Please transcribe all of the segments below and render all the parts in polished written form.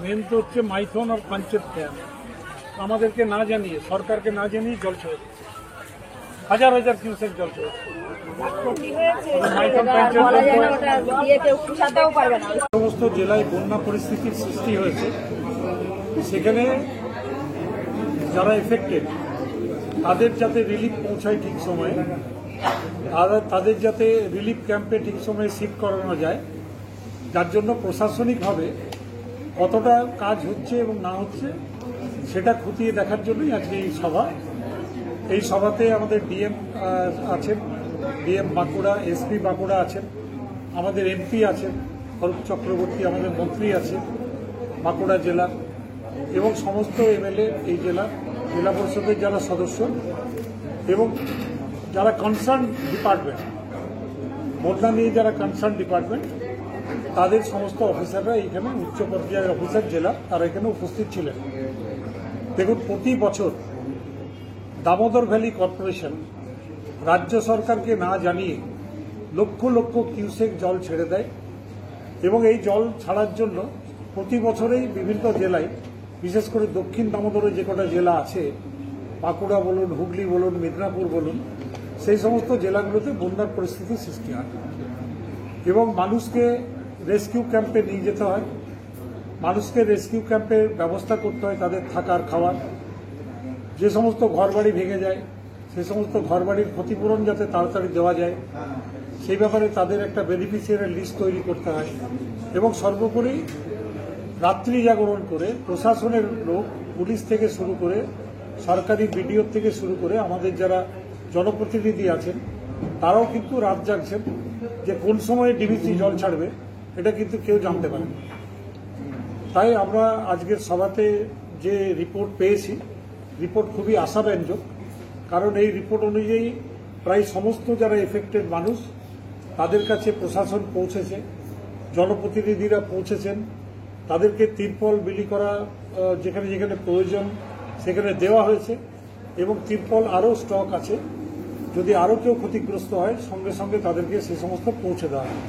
Main তো হচ্ছে মাইথন আর Panchet dam আমাদেরকে না জানিয়ে, সরকারকে না জানিয়ে জল ছেড়ে দিচ্ছে, হাজার হাজার কিউসেক জল ছেড়ে সমস্ত জেলায় বন্যা পরিস্থিতির সৃষ্টি হয়েছে। সেখানে যারা এফেক্টেড তাদের যাতে রিলিফ পৌঁছায় ঠিক সময়ে, তাদের যাতে রিলিফ ক্যাম্পে ঠিক সময়ে শিফট করানো যায়, যার জন্য প্রশাসনিকভাবে কতটা কাজ হচ্ছে এবং না হচ্ছে সেটা খতিয়ে দেখার জন্যই আজকে এই সভা। এই সভাতে আমাদের ডিএম আছেন, ডিএম বাঁকুড়া, এসপি বাঁকুড়া আছেন, আমাদের এমপি আছেন অরূপ চক্রবর্তী, আমাদের মন্ত্রী আছেন বাঁকুড়া জেলা, এবং সমস্ত এমএলএ এই জেলা পরিষদের যারা সদস্য এবং যারা কনসার্ন ডিপার্টমেন্ট, বন্যা নিয়ে যারা কনসার্ন ডিপার্টমেন্ট তাদের সমস্ত অফিসাররা এখানে, উচ্চ পর্যায়ের অফিসার জেলা, তারা এখানে উপস্থিত ছিলেন। দেখুন, প্রতি বছর দামোদর ভ্যালি কর্পোরেশন রাজ্য সরকারকে না জানিয়ে লক্ষ লক্ষ কিউসেক জল ছেড়ে দেয় এবং এই জল ছাড়ার জন্য প্রতি বছরেই বিভিন্ন জেলায়, বিশেষ করে দক্ষিণ দামোদরে যে কটা জেলা আছে, বাঁকুড়া বলুন, হুগলি বলুন, মেদিনীপুর বলুন, সেই সমস্ত জেলাগুলোতে বন্যার পরিস্থিতি সৃষ্টি হয় এবং মানুষকে রেস্কিউ ক্যাম্পে নিয়ে যেতে হয়, মানুষকে রেস্কিউ ক্যাম্পের ব্যবস্থা করতে হয়, তাদের থাকার, খাওয়ার। যে সমস্ত ঘরবাড়ি ভেঙে যায় সে সমস্ত ঘরবাড়ির ক্ষতিপূরণ যাতে তাড়াতাড়ি দেওয়া যায় সেই ব্যাপারে তাদের একটা বেনিফিশিয়ারি লিস্ট তৈরি করতে হয় এবং সর্বোপরি রাত্রি জাগরণ করে প্রশাসনের লোক, পুলিশ থেকে শুরু করে সরকারি বিডিও থেকে শুরু করে আমাদের যারা জনপ্রতিনিধি আছেন তারাও কিন্তু রাত জাগছেন যে কোন সময়ে ডিভিসি জল ছাড়বে এটা কিন্তু কেউ জানতে পারে না। তাই আমরা আজকের সভাতে যে রিপোর্ট পেয়েছি, রিপোর্ট খুবই আশাব্যঞ্জক, কারণ এই রিপোর্ট অনুযায়ী প্রায় সমস্ত যারা এফেক্টেড মানুষ তাদের কাছে প্রশাসন পৌঁছেছে, জনপ্রতিনিধিরা পৌঁছেছেন, তাদেরকে তিরপল বিলি করা যেখানে যেখানে প্রয়োজন সেখানে দেওয়া হয়েছে এবং তিরপল আরও স্টক আছে, যদি আরও কেউ ক্ষতিগ্রস্ত হয় সঙ্গে সঙ্গে তাদেরকে সে সমস্ত পৌঁছে দেওয়া হয়।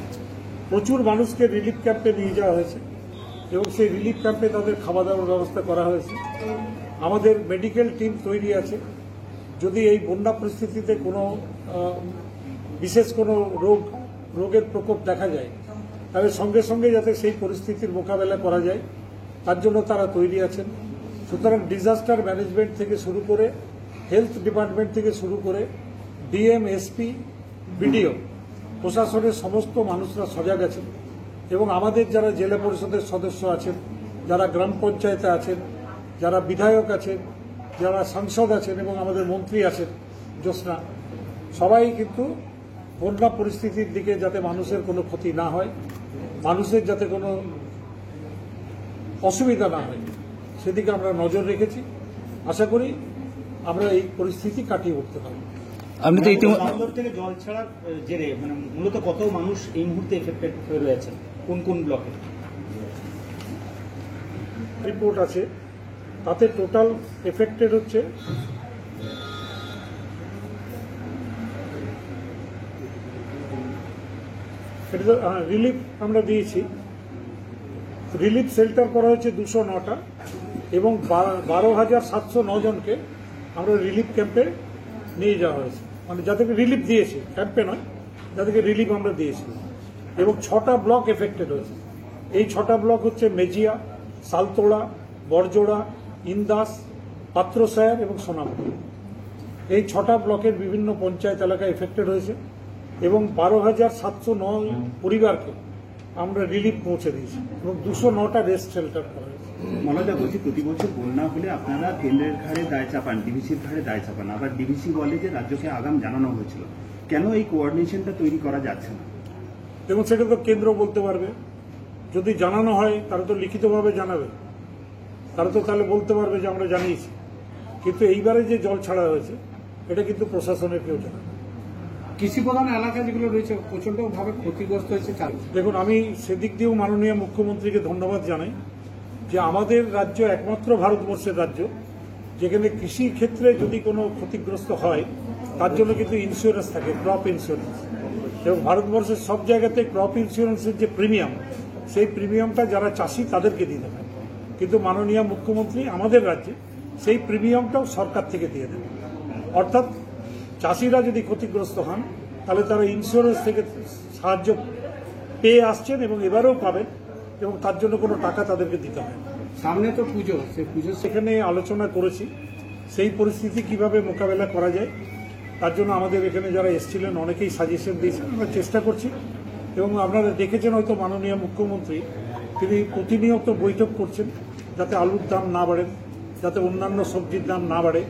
প্রচুর মানুষকে রিলিফ ক্যাম্পে নিয়ে যাওয়া হয়েছে এবং সেই রিলিফ ক্যাম্পে তাদের খাওয়া দাওয়ার ব্যবস্থা করা হয়েছে। আমাদের মেডিকেল টিম তৈরি আছে, যদি এই বন্যা পরিস্থিতিতে কোনো বিশেষ কোনো রোগের প্রকোপ দেখা যায় তাহলে সঙ্গে সঙ্গে যাতে সেই পরিস্থিতির মোকাবেলা করা যায় তার জন্য তারা তৈরি আছেন। সুতরাং ডিজাস্টার ম্যানেজমেন্ট থেকে শুরু করে, হেলথ ডিপার্টমেন্ট থেকে শুরু করে ডিএম, এসপি, বিডিও, প্রশাসনের সমস্ত মানুষরা সজাগ আছেন এবং আমাদের যারা জেলা পরিষদের সদস্য আছেন, যারা গ্রাম পঞ্চায়েতে আছেন, যারা বিধায়ক আছেন, যারা সাংসদ আছেন এবং আমাদের মন্ত্রী আছেন জ্যোৎস্না, সবাই কিন্তু বন্যা পরিস্থিতির দিকে যাতে মানুষের কোনো ক্ষতি না হয়, মানুষের যাতে কোনো অসুবিধা না হয় সেদিকে আমরা নজর রেখেছি। আশা করি আমরা এই পরিস্থিতি কাটিয়ে উঠতে পারব। আপনি তো দামোদর থেকে জল ছাড়ার জেরে মূলত কত মানুষ এই মুহূর্তে এফেক্টেড হয়ে রয়েছে, কোন কোন ব্লকে? রিপোর্ট আছে, তাতে টোটাল এফেক্টেড হচ্ছে রিলিফ আমরা দিয়েছি, রিলিফ শেল্টার করা হয়েছে 209টা এবং 12,709 জনকে আমরা রিলিফ ক্যাম্পে নিয়ে যাওয়া হয়েছে, মানে যাদেরকে রিলিফ দিয়েছি, ক্যাম্পে নয়, যাদেরকে রিলিফ আমরা দিয়েছি। এবং 6টা ব্লক এফেক্টেড হয়েছে। এই 6টা ব্লক হচ্ছে মেজিয়া, সালতোড়া, বড়জোড়া, ইন্দাস, পাত্রসায়ার এবং সোনামুখী। এই 6টা ব্লকের বিভিন্ন পঞ্চায়েত এলাকা এফেক্টেড হয়েছে এবং 12,709 পরিবারকে আমরা রিলিফ পৌঁছে দিয়েছি এবং 209টা রেস্ট শেল্টার করা হয়েছে। মনোজা বলছি, প্রতি বছর বন্যা হলে আপনারা কেন্দ্রের ঘাড়ে দায় চাপান, ডিভিসির ঘাড়ে দায় চাপান, আবার ডিভিসি বলে যে রাজ্যকে আগাম জানানো হয়েছিল, কেন এই কোঅর্ডিনেশনটা তৈরি করা যাচ্ছে না? এবং সেটা তো কেন্দ্র বলতে পারবে, যদি জানানো হয় তারা তো লিখিতভাবে জানাবে, তারা তো তাহলে বলতে পারবে যে আমরা জানিয়েছি। কিন্তু এইবারে যে জল ছাড়া হয়েছে এটা কিন্তু প্রশাসনের কেউ জানে না। কৃষি প্রধান এলাকা যেগুলো রয়েছে প্রচন্ডভাবে ক্ষতিগ্রস্ত হয়েছে। দেখুন, আমি সেদিক দিয়েও মাননীয় মুখ্যমন্ত্রীকে ধন্যবাদ জানাই যে আমাদের রাজ্য একমাত্র ভারতবর্ষের রাজ্য যেখানে কৃষি ক্ষেত্রে যদি কোনো ক্ষতিগ্রস্ত হয় তার জন্য কিন্তু ইন্স্যুরেন্স থাকে, ক্রপ ইন্স্যুরেন্স। এবং ভারতবর্ষের সব জায়গাতে ক্রপ ইন্স্যুরেন্সের যে প্রিমিয়াম সেই প্রিমিয়ামটা যারা চাষি তাদেরকে দিতে হয়, কিন্তু মাননীয় মুখ্যমন্ত্রী আমাদের রাজ্যে সেই প্রিমিয়ামটাও সরকার থেকে দিয়ে দেবে। অর্থাৎ চাষিরা যদি ক্ষতিগ্রস্ত হন তাহলে তারা ইন্স্যুরেন্স থেকে সাহায্য পেয়ে আসছেন এবং এবারেও পাবেন, এবং তার জন্য কোনো টাকা তাদেরকে দিতে হয় না। সামনে তো পুজো, সেই পুজো সেখানে আলোচনা করেছি সেই পরিস্থিতি কিভাবে মোকাবেলা করা যায়, তার জন্য আমাদের এখানে যারা এসেছিলেন অনেকেই সাজেশন দিয়েছেন, আমরা চেষ্টা করছি। এবং আপনারা দেখেছেন হয়তো মাননীয় মুখ্যমন্ত্রী তিনি প্রতিনিয়ত বৈঠক করছেন যাতে আলুর দাম না বাড়ে, যাতে অন্যান্য সবজির দাম না বাড়ে,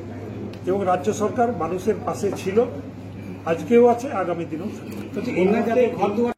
এবং রাজ্য সরকার মানুষের পাশে ছিল, আজকেও আছে, আগামী দিনেও থাকবে। এই মুহূর্তে ঘর দুয়ার